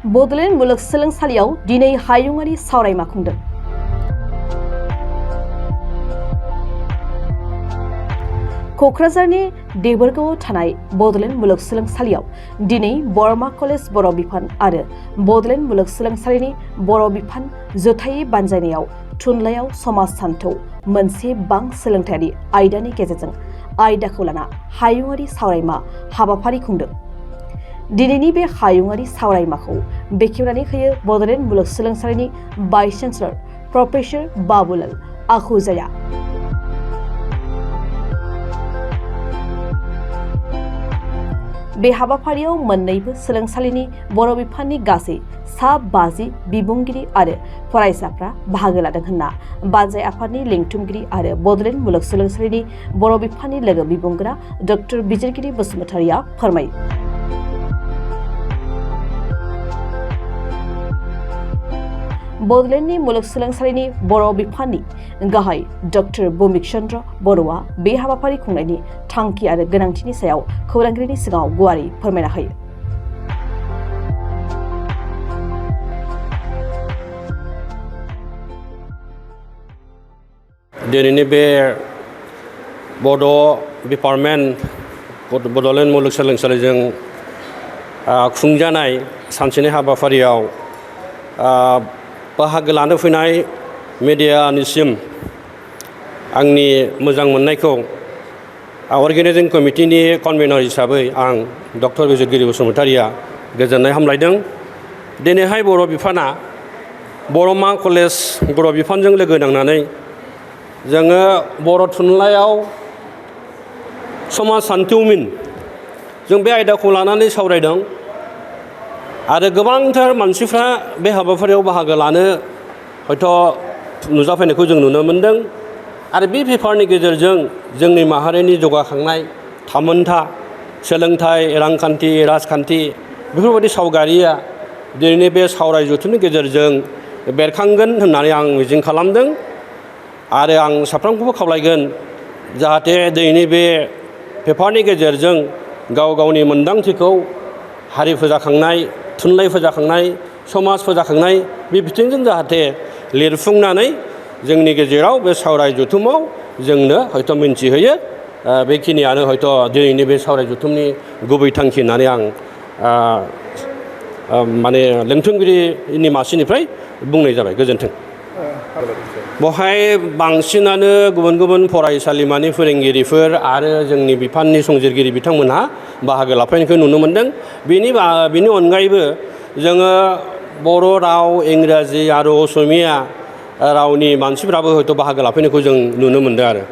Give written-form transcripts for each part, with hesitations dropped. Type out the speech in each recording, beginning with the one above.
बड'लेण्ड मुलुगसोलोंसालियाव दिनै हायुङारि सावरायमा खुंदों। क'क्राझारनि देबोरगावआव थानाय बड'लेण्ड मुलुगसोलोंसालियाव दिनै बरमा कलेज बर' बिफान आरो बड'लेण्ड मुलुगसोलोंसालिनि बर' बिफान जथायै बानजायनायाव थुनलाइयाव समाज सानथौ मोनसे बां सोलोंथायारि आयदानि गेजेरजों आयदाखौ लाना हायुङारि सावरायमा हाबाफारि खुंदों। दिनैनि बे हायुङारि सावरायमाखौ बेखेवनानै होयो बड'लेण्ड मुलुगसोलोंसालिनि भाइस चेन्सेलर प्रफेसर बाबुलाल आखुजाया। बे हाबाफारियाव मोन्नैबो सोलोंसालिनि बर' बिफाननि गासै सा 50 बिबुंगिरि आरो फरायसाफ्रा बाहागो लादों होनना बानजाय आफादनि लेंथुमगिरि आरो बड'लेण्ड मुलुगसोलोंसालिनि बर' बिफाननि लोगो बिबुंगोरा डक्टर बिजिरगिरि बसुमतारिया फोरमायो। बड'लेण्डनि मुलुगसोलोंसालिनि बर' बिफाननि गाहाय डक्टर भौमिक चन्द्र बर'आ बे हाबाफारि खुंनायनि थांखि आरो गोनांथिनि सायाव खौरांगिरिनि सिगाङाव गुवारै फोरमायना होयो। दिनैनि बे बड' डिपार्टमेन्ट बड'लेण्ड मुलुगसोलोंसालिजों खुंजानाय सानसेनि हाबाफारियाव बाहागो लानो फैनाय मिडियानिसिम आंनि मोजां मोननायखौ अर्गेनाइजिं कमिटिनि कनभेनर हिसाबै आं डक्टर बिजिरगिरि बसुमतारिया गोजोननाय हामलायदों। दिनैहाय बर' बिफाना बरमा कलेज बर' बिफानजों लोगो नांनानै जोङो बर' थुनलाइयाव समाज सानथौमिन जों बे आयदाखौ लानानै सावरायदों आरो गोबांथार मानसिफ्रा बे हाबाफारियाव बाहागो लानो हयथ' नुजाफैनायखौ जों नुनो मोन्दों आरो बे पेपारनि गेजेरजों जोंनि माहारिनि जौगाखांनाय थामोनथा सोलोंथाइ रांखान्थि राजखान्थि बेफोरबायदि सावगारिया दिनैनि बे सावराय जथुमनि गेजेरजों बेरखांगोन होननानै आं मिजिं खालामदों आरो आं साफ्रोमखौबो खावलायगोन जाहाथे दिनैनि बे पेपारनि गेजेरजों गाव गावनि मोन्दांथिखौ हारि फोजाखांनाय थुनलाइ फोजाखांनाय समाज फोजाखांनाय बे बिथिंजों जाहाथे लिरफुंनानै जोंनि गेजेराव बे सावराय जथुमाव जोंनो हयथ' मिन्थिहोयो। बेखिनियानो हयथ' दिनैनि बे सावराय जथुमनि गुबै थांखि होननानै आं माने लेंथुमगिरिनि मासिनिफ्राय बुंनाय जाबाय। गोजोन्थों। बेवहाय बांसिनानो गुबुन गुबुन फरायसालिमानि फोरोंगिरिफोर आरो जोंनि बिफाननि संजिरगिरि बिथांमोनहा बाहागो लाफैनायखौ नुनो मोन्दों। बेनि अनगायैबो जोङो बर' राव इंराजि आरो असमिया रावनि मानसिफ्राबो हयथ' बाहागो लाफैनायखौ जों नुनो मोन्दों आरो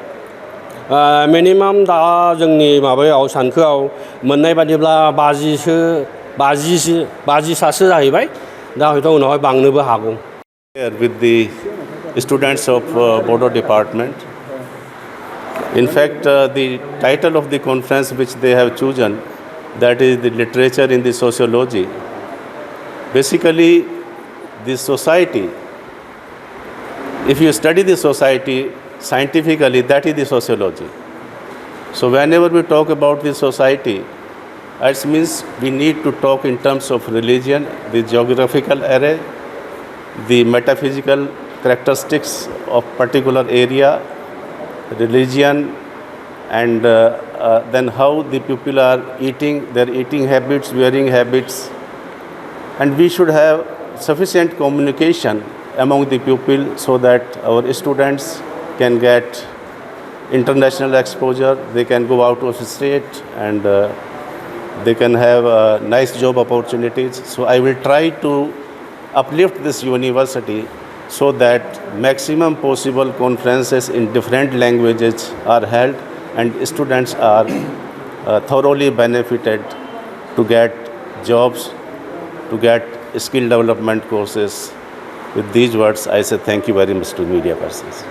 मिनिमाम दा जोंनि माबायाव सानखोआव मोननाय बादिब्ला 50सासो जाहैबाय। दा हयथ' उनावहाय बांनोबो हागौ। With the students of Bodo department. In fact, the title of the conference which they have chosen, that is the literature in the sociology. Basically, the society, if you study the society scientifically, that is the sociology. So whenever we talk about the society, it means we need to talk in terms of religion, the geographical array, the metaphysical characteristics of particular area, religion, and then how the people are eating, their eating habits, wearing habits. And we should have sufficient communication among the people so that our students can get international exposure, they can go out of state, and they can have nice job opportunities. So I will try to uplift this university so that maximum possible conferences in different languages are held and students are thoroughly benefited to get jobs, to get skill development courses. With these words, I say thank you very much to media persons.